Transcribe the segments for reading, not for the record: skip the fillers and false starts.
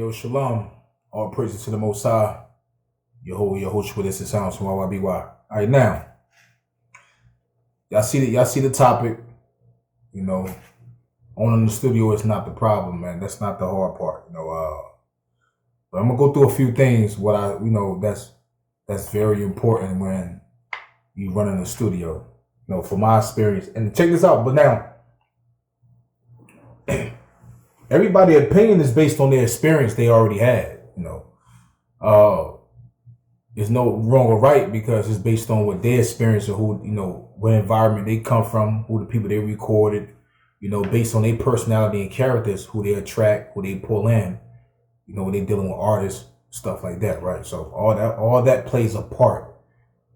Yo, shalom. All praises to the Most High. Your host with this sounds from YYBY. All right, now, y'all see the topic. You know, owning the studio is not the problem, man. That's not the hard part. But I'm gonna go through a few things. That's very important when you run in a studio. From my experience, and check this out. But now, everybody's opinion is based on their experience they already had. There's no wrong or right because it's based on what their experience or who, what environment they come from, who the people they recorded, based on their personality and characters, who they attract, who they pull in, when they dealing with artists, stuff like that, right? So all that plays a part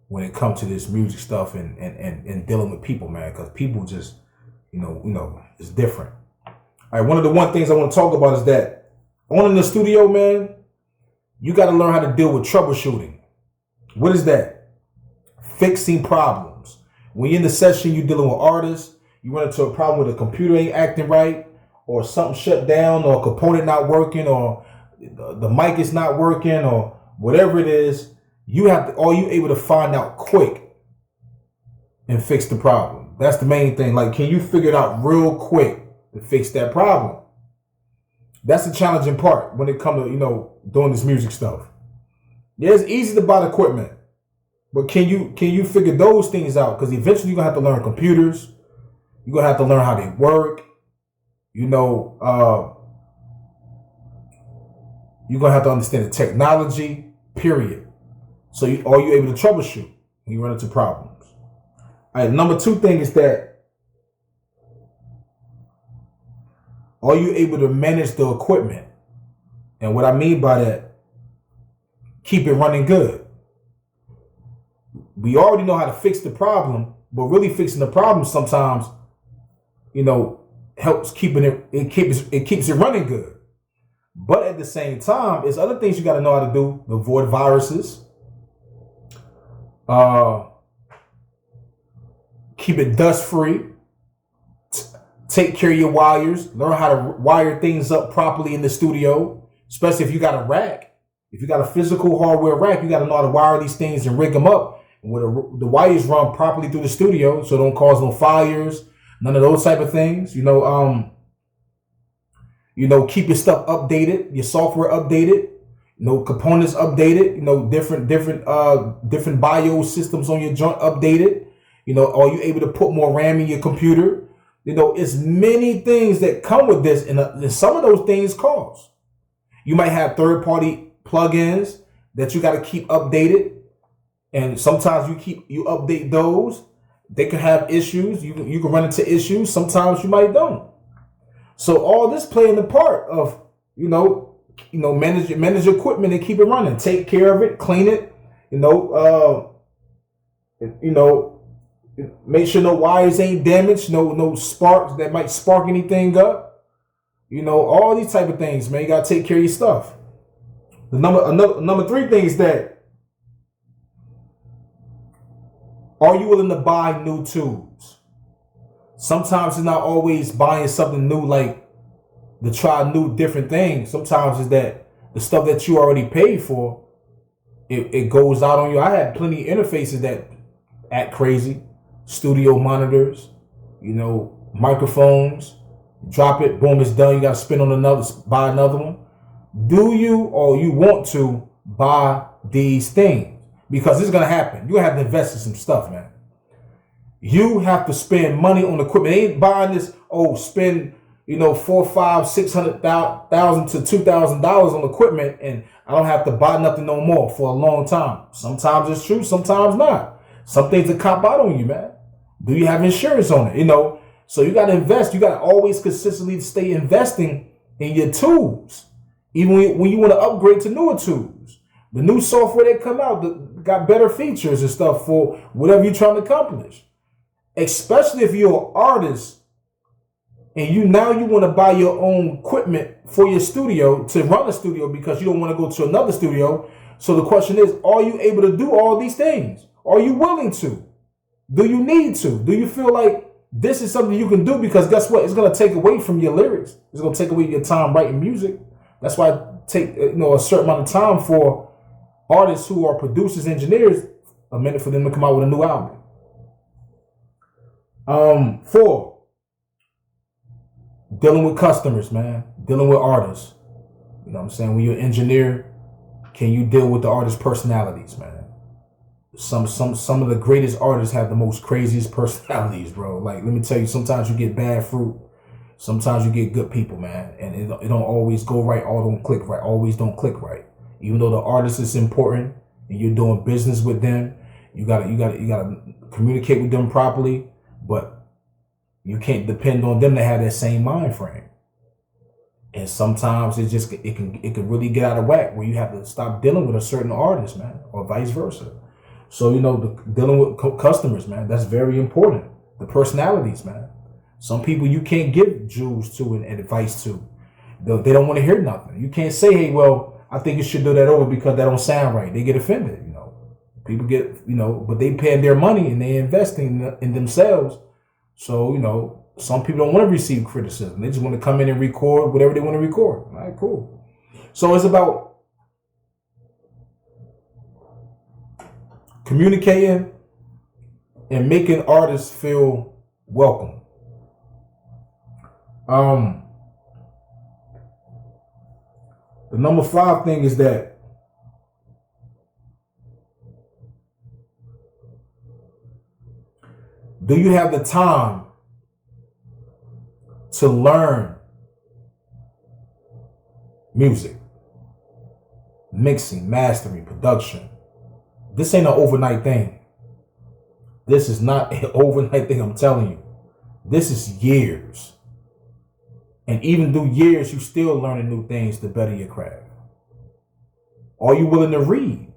when it comes to this music stuff and dealing with people, man, because people just, it's different. All right, one of the things I want to talk about is that owning the studio, man, you got to learn how to deal with troubleshooting. What is that? Fixing problems. When you're in the session, you're dealing with artists, you run into a problem with a computer ain't acting right, or something shut down, or a component not working, or the mic is not working, or whatever it is, all you able to find out quick and fix the problem. That's the main thing. Like, can you figure it out real quick to fix that problem? That's the challenging part when it comes to, doing this music stuff. Yeah, it's easy to buy the equipment, but can you figure those things out? Because eventually you're gonna have to learn computers. You're gonna have to learn how they work. You're gonna have to understand the technology, period. So are you able to troubleshoot when you run into problems? All right, number 2 thing is that are you able to manage the equipment? And what I mean by that, keep it running good. We already know how to fix the problem, but really fixing the problem sometimes, helps it keeps it running good. But at the same time, there's other things you got to know how to do. Avoid viruses. Keep it dust free. Take care of your wires. Learn how to wire things up properly in the studio, especially if you got a rack. If you got a physical hardware rack, you got to know how to wire these things and rig them up. And where the wires run properly through the studio, so don't cause no fires, none of those type of things. Keep your stuff updated, your software updated, components updated, different BIOS systems on your joint updated. Are you able to put more RAM in your computer? It's many things that come with this, and some of those things cost. You might have third-party plugins that you got to keep updated, and sometimes you update those. They can have issues. You can run into issues. Sometimes you might don't. So all this playing the part of manage your equipment and keep it running. Take care of it, clean it. Make sure no wires ain't damaged. No sparks that might spark anything up. All these type of things, man. You gotta take care of your stuff. The number 3 thing is that are you willing to buy new tools? Sometimes it's not always buying something new, like to try new different things. Sometimes it's that the stuff that you already paid for, it goes out on you. I had plenty of interfaces that act crazy. Studio monitors, microphones. Drop it, boom, it's done. You got to buy another one. Do you or you want to buy these things? Because it's going to happen. You have to invest in some stuff, man. You have to spend money on equipment. They ain't buying this, spend, $400,000, $500,000, $600,000 to $2,000 on equipment, and I don't have to buy nothing no more for a long time. Sometimes it's true, sometimes not. Some things will cop out on you, man. Do you have insurance on it? So you got to invest. You got to always consistently stay investing in your tools. Even when you want to upgrade to newer tools. The new software that come out got better features and stuff for whatever you're trying to accomplish. Especially if you're an artist and you want to buy your own equipment for your studio to run a studio because you don't want to go to another studio. So the question is, are you able to do all these things? Are you willing to? Do you need to? Do you feel like this is something you can do? Because guess what? It's going to take away from your lyrics. It's going to take away your time writing music. That's why take a certain amount of time for artists who are producers, engineers, a minute for them to come out with a new album. 4, dealing with customers, man, dealing with artists. You know what I'm saying? When you're an engineer, can you deal with the artist personalities, man? Some of the greatest artists have the most craziest personalities, bro. Like, let me tell you, sometimes you get bad fruit, sometimes you get good people, man, and it don't always go right, always don't click right. Even though the artist is important and you're doing business with them, you gotta communicate with them properly, but you can't depend on them to have that same mind frame. And sometimes it can really get out of whack where you have to stop dealing with a certain artist, man, or vice versa. So, dealing with customers, man, that's very important. The personalities, man. Some people you can't give jewels to and advice to. They don't want to hear nothing. You can't say, hey, well, I think you should do that over because that don't sound right. They get offended, People get, but they paying their money and they investing in themselves. So, some people don't want to receive criticism. They just want to come in and record whatever they want to record. All right, cool. So it's about communicating and making artists feel welcome. The number 5 thing is that do you have the time to learn music, mixing, mastering, production? This ain't an overnight thing. This is not an overnight thing, I'm telling you. This is years. And even through years, you still learning new things to better your craft. Are you willing to read?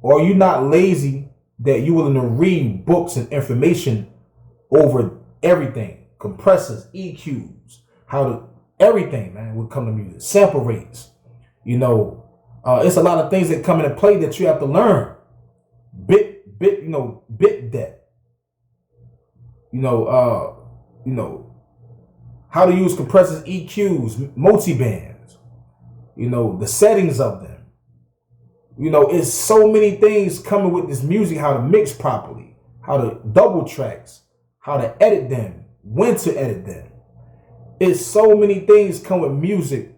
Or are you not lazy that you willing to read books and information over everything? Compressors, EQs, everything, man, would come to music. Sample rates. It's a lot of things that come into play that you have to learn. Bit depth. How to use compressors, EQs, multi-bands. The settings of them. It's so many things coming with this music, how to mix properly, how to double tracks, how to edit them, when to edit them. It's so many things come with music.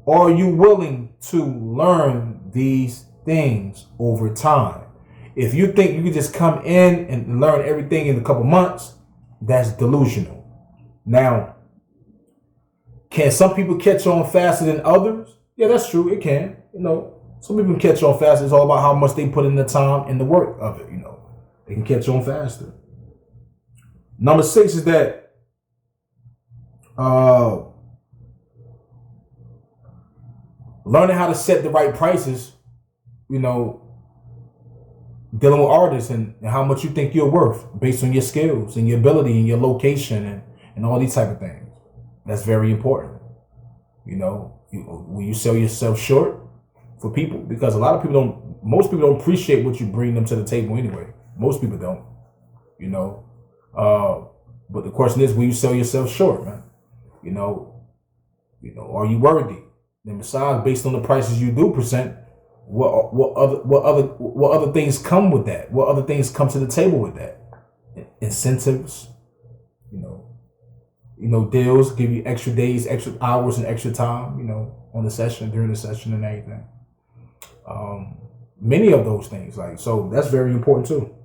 Are you willing to learn these things over time? If you think you can just come in and learn everything in a couple months, that's delusional. Now, can some people catch on faster than others? Yeah, that's true. It can. Some people can catch on faster. It's all about how much they put in the time and the work of it. They can catch on faster. Number 6 is that learning how to set the right prices, dealing with artists and how much you think you're worth based on your skills and your ability and your location and all these type of things. That's very important. When you sell yourself short for people, because most people don't appreciate what you bring them to the table anyway. Most people don't, but the question is, will you sell yourself short, man? Are you worthy? Then besides, based on the prices you do present, what other things come with that? What other things come to the table with that? Incentives, deals, give you extra days, extra hours, and extra time, on the session, during the session, and everything. Many of those things, so that's very important too.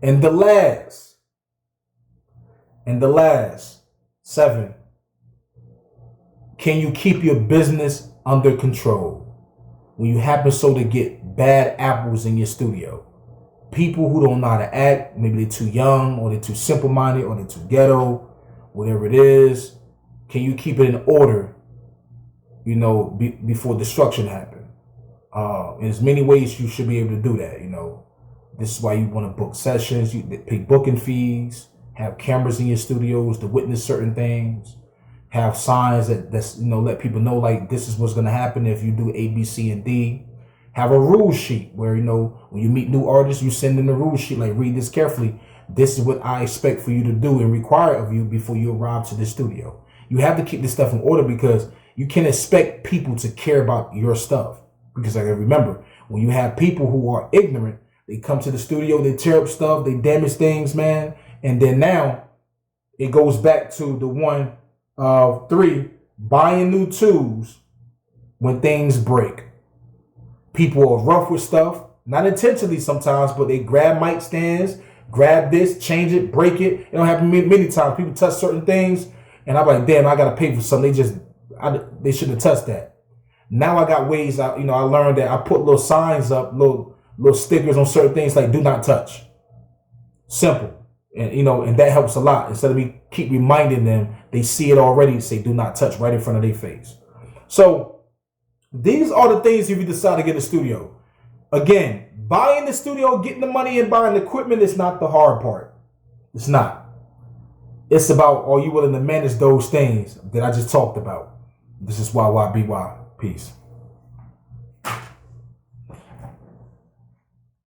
And the last 7, can you keep your business under control when you happen to get bad apples in your studio? People who don't know how to act, maybe they're too young, or they're too simple-minded, or they're too ghetto, whatever it is. Can you keep it in order, before destruction happens? There's many ways you should be able to do that, This is why you want to book sessions, you pay booking fees, have cameras in your studios to witness certain things, have signs that's let people know this is what's going to happen if you do A, B, C, and D. Have a rule sheet where, when you meet new artists, you send them the rule sheet, read this carefully. This is what I expect for you to do and require of you before you arrive to the studio. You have to keep this stuff in order because You can't expect people to care about your stuff because, like, remember, when you have people who are ignorant, they come to the studio, they tear up stuff, they damage things, man, and then now it goes back to the one of three, buying new tools when things break. People are rough with stuff, not intentionally sometimes, but they grab mic stands, grab this, change it, break it. It don't happen many times. People touch certain things, and I'm like, damn, I gotta pay for something. They shouldn't have touched that. Now I got ways. I learned that I put little signs up, little stickers on certain things like "Do not touch." Simple, and that helps a lot. Instead of me keep reminding them, they see it already. Say "Do not touch" right in front of their face. So these are the things if you decide to get a studio. Again, buying the studio, getting the money and buying the equipment is not the hard part. It's not. It's about, are you willing to manage those things that I just talked about? This is YYBY. Peace.